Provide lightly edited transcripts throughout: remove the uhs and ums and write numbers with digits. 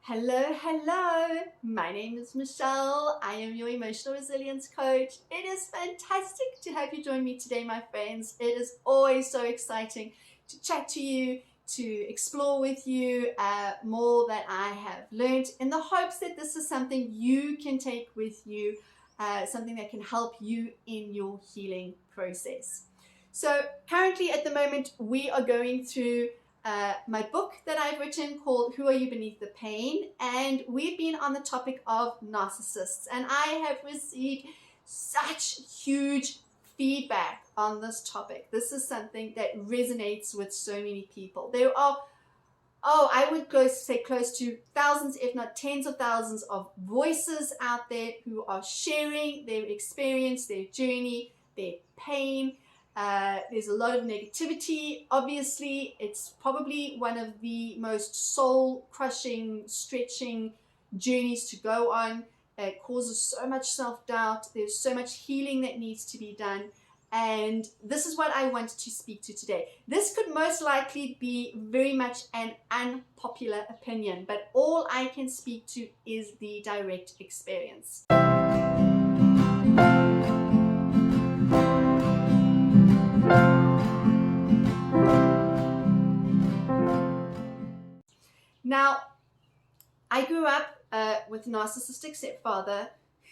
Hello, hello. My name is Michelle. I am your emotional resilience coach. It is fantastic to have you join me today, my friends. It is always so exciting to chat to you, to explore with you more that I have learned, in the hopes that this is something you can take with you, something that can help you in your healing process. So currently at the moment, we are going through my book that I've written called Who Are You Beneath the Pain? And we've been on the topic of narcissists, and I have received such huge feedback on this topic. This is something that resonates with so many people. There are, I would say close to thousands, if not tens of thousands of voices out there who are sharing their experience, their journey, their pain. There's a lot of negativity. Obviously, it's probably one of the most soul-crushing, stretching journeys to go on. It causes so much self-doubt. There's so much healing that needs to be done. And this is what I want to speak to today. This could most likely be very much an unpopular opinion, but all I can speak to is the direct experience. Now, I grew up with a narcissistic stepfather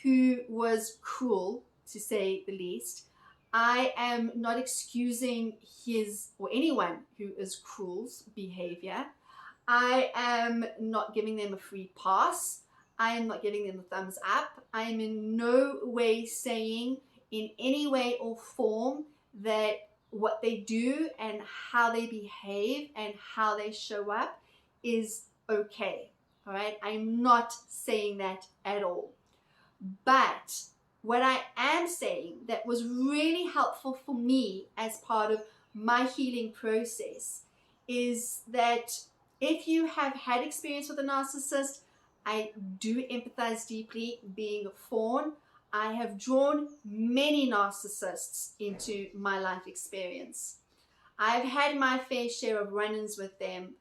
who was cruel, to say the least. I am not excusing his or anyone who is cruel's behavior. I am not giving them a free pass. I am not giving them a thumbs up. I am in no way saying in any way or form that what they do and how they behave and how they show up is okay. All right, I'm not saying that at all. But what I am saying that was really helpful for me as part of my healing process is that if you have had experience with a narcissist, I do empathize deeply. Being a fawn, I have drawn many narcissists into my life experience. I've had my fair share of run-ins with them,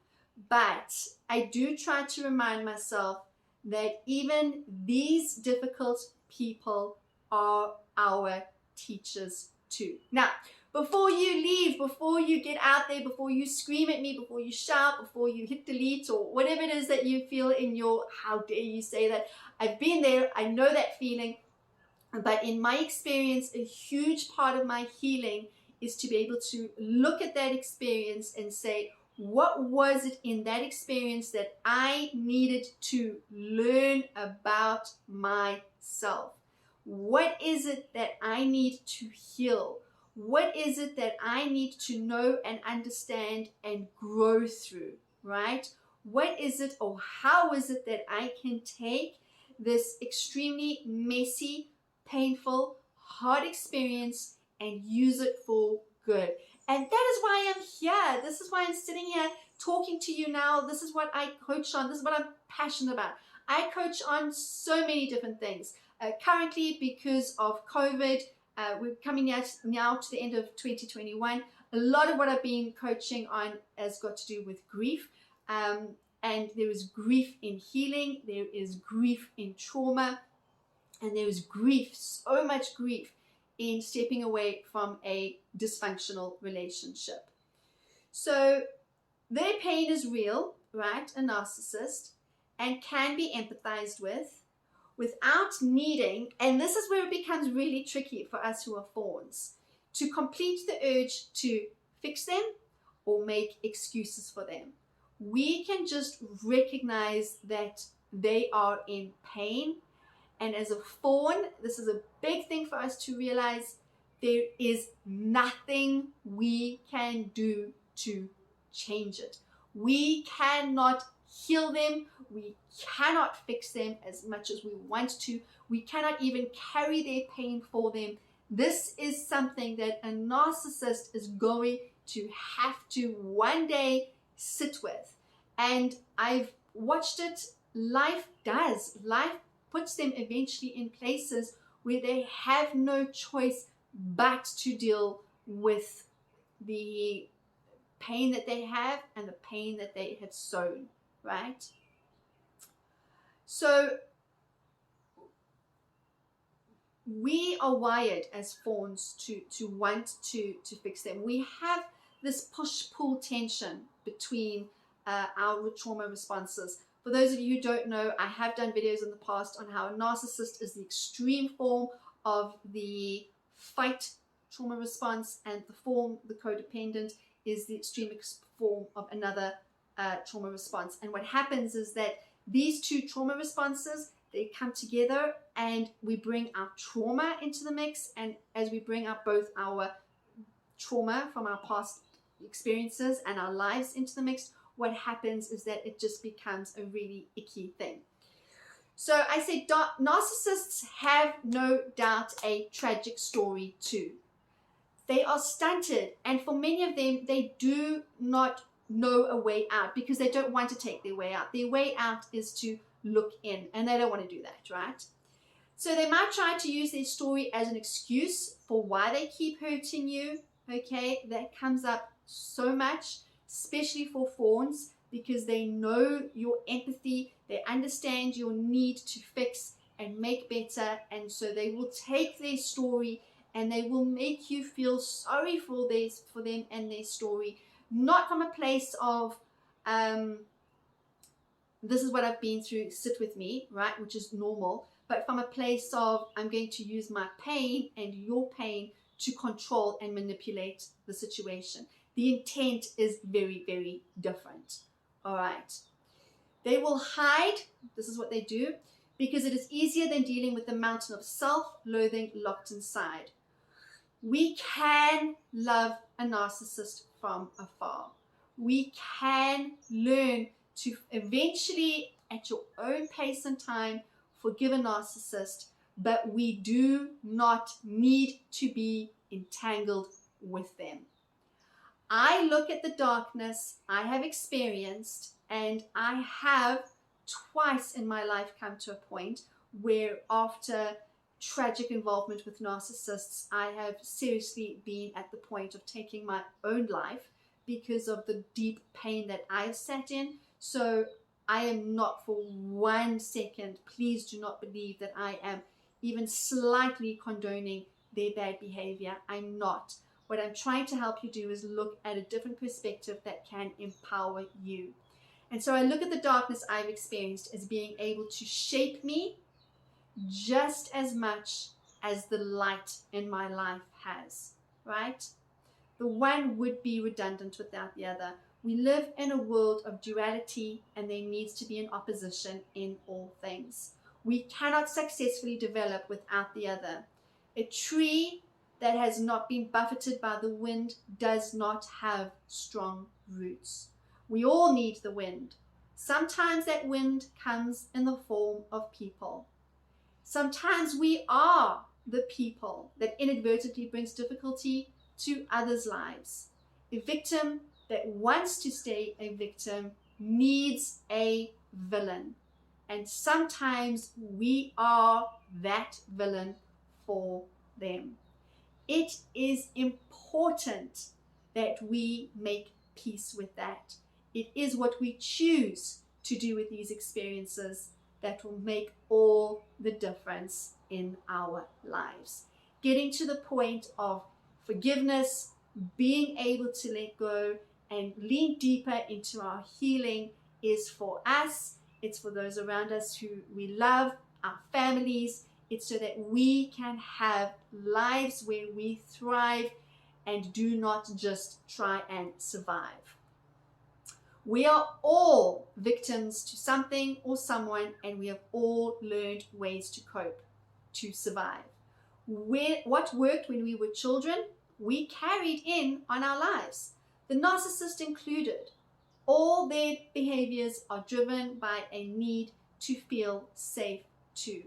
but I do try to remind myself that even these difficult people are our teachers too. Now, before you leave, before you get out there, before you scream at me, before you shout, before you hit delete or whatever it is that you feel in your, how dare you say that, I've been there, I know that feeling. But in my experience, a huge part of my healing is to be able to look at that experience and say, what was it in that experience that I needed to learn about myself? What is it that I need to heal? What is it that I need to know and understand and grow through, right? What is it, or how is it that I can take this extremely messy, painful, hard experience and use it for good? And that is why I'm here. This is why I'm sitting here talking to you now. This is what I coach on. This is what I'm passionate about. I coach on so many different things. Currently, because of COVID, we're coming out now to the end of 2021. A lot of what I've been coaching on has got to do with grief. And there is grief in healing. There is grief in trauma. And there is grief, so much grief, in stepping away from a dysfunctional relationship. So their pain is real, right? A narcissist, and can be empathized with without needing, and this is where it becomes really tricky for us who are fawns, to complete the urge to fix them or make excuses for them. We can just recognize that they are in pain. And as a fawn, this is a big thing for us to realize. There is nothing we can do to change it. We cannot heal them. We cannot fix them as much as we want to. We cannot even carry their pain for them. This is something that a narcissist is going to have to one day sit with. And I've watched it. Life puts them eventually in places where they have no choice but to deal with the pain that they have and the pain that they have sown, right? So we are wired as fawns to want to fix them. We have this push-pull tension between our trauma responses. For those of you who don't know, I have done videos in the past on how a narcissist is the extreme form of the fight trauma response, and the codependent, is the extreme form of another trauma response. And what happens is that these two trauma responses, they come together, and we bring our trauma into the mix. And as we bring up both our trauma from our past experiences and our lives into the mix, what happens is that it just becomes a really icky thing. So I say narcissists have no doubt a tragic story too. They are stunted, and for many of them, they do not know a way out because they don't want to take their way out. Their way out is to look in, and they don't want to do that, right? So they might try to use their story as an excuse for why they keep hurting you. Okay, that comes up so much, especially for fawns, because they know your empathy, they understand your need to fix and make better, and so they will take their story and they will make you feel sorry for them and their story, not from a place of this is what I've been through, sit with me, right, which is normal, but from a place of I'm going to use my pain and your pain to control and manipulate the situation. The intent is very, very different. All right. They will hide. This is what they do, because it is easier than dealing with the mountain of self-loathing locked inside. We can love a narcissist from afar. We can learn to eventually, at your own pace and time, forgive a narcissist, but we do not need to be entangled with them. I look at the darkness I have experienced, and I have twice in my life come to a point where, after tragic involvement with narcissists, I have seriously been at the point of taking my own life because of the deep pain that I have sat in. So I am not for 1 second, please do not believe that I am even slightly condoning their bad behavior. I'm not. What I'm trying to help you do is look at a different perspective that can empower you. And so I look at the darkness I've experienced as being able to shape me just as much as the light in my life has, right? The one would be redundant without the other. We live in a world of duality, and there needs to be an opposition in all things. We cannot successfully develop without the other. A tree that has not been buffeted by the wind does not have strong roots. We all need the wind. Sometimes that wind comes in the form of people. Sometimes we are the people that inadvertently brings difficulty to others' lives. A victim that wants to stay a victim needs a villain. And sometimes we are that villain for them. It is important that we make peace with that. It is what we choose to do with these experiences that will make all the difference in our lives. Getting to the point of forgiveness, being able to let go and lean deeper into our healing is for us. It's for those around us who we love, our families. It's so that we can have lives where we thrive and do not just try and survive. We are all victims to something or someone, and we have all learned ways to cope, to survive. What worked when we were children, we carried in on our lives, the narcissist included. All their behaviors are driven by a need to feel safe too.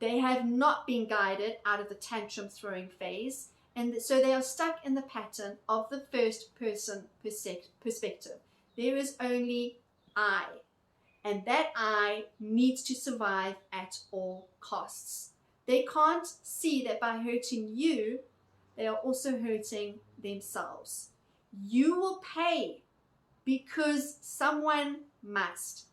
They have not been guided out of the tantrum throwing phase, and so they are stuck in the pattern of the first person perspective. There is only I, and that I needs to survive at all costs. They can't see that by hurting you, they are also hurting themselves. You will pay because someone must.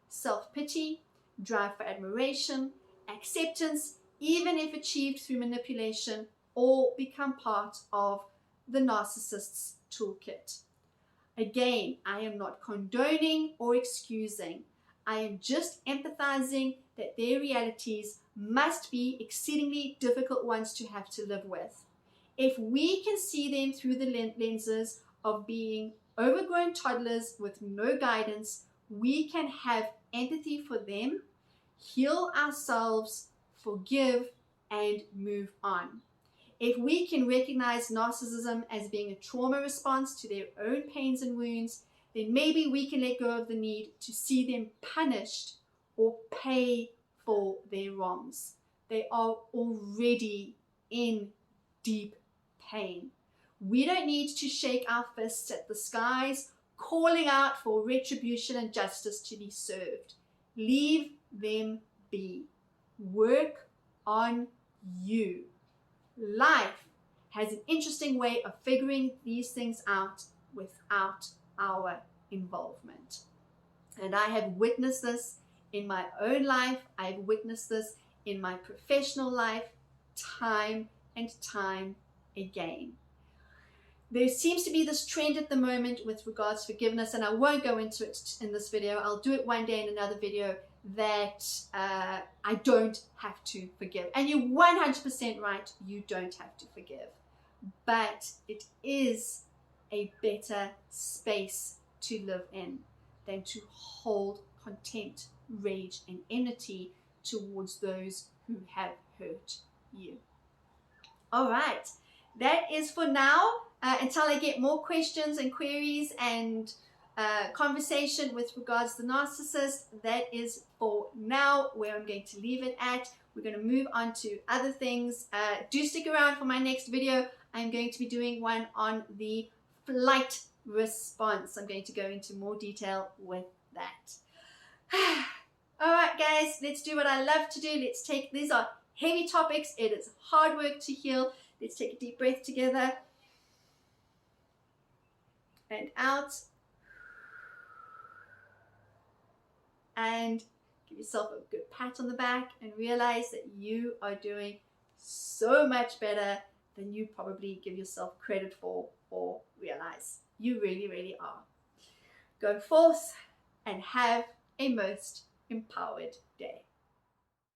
Self-pity, drive for admiration, acceptance, even if achieved through manipulation, all become part of the narcissist's toolkit. Again, I am not condoning or excusing. I am just empathizing that their realities must be exceedingly difficult ones to have to live with. If we can see them through the lenses of being overgrown toddlers with no guidance, we can have empathy for them, heal ourselves, forgive, and move on. If we can recognize narcissism as being a trauma response to their own pains and wounds, then maybe we can let go of the need to see them punished or pay for their wrongs. They are already in deep pain. We don't need to shake our fists at the skies, calling out for retribution and justice to be served. Leave them be. Work on you. Life has an interesting way of figuring these things out without our involvement. And I have witnessed this in my own life. I've witnessed this in my professional life time and time again. There seems to be this trend at the moment with regards to forgiveness, and I won't go into it in this video. I'll do it one day in another video, that I don't have to forgive. And you're 100% right, you don't have to forgive. But it is a better space to live in than to hold contempt, rage, and enmity towards those who have hurt you. All right, that is for now. Until I get more questions and queries and conversation with regards to the narcissist, that is for now where I'm going to leave it at. We're going to move on to other things. Do stick around for my next video. I'm going to be doing one on the flight response. I'm going to go into more detail with that. All right, guys, let's do what I love to do. These are heavy topics. It is hard work to heal. Let's take a deep breath together. And out. And give yourself a good pat on the back and realize that you are doing so much better than you probably give yourself credit for or realize. You really, really are. Go forth and have a most empowered day.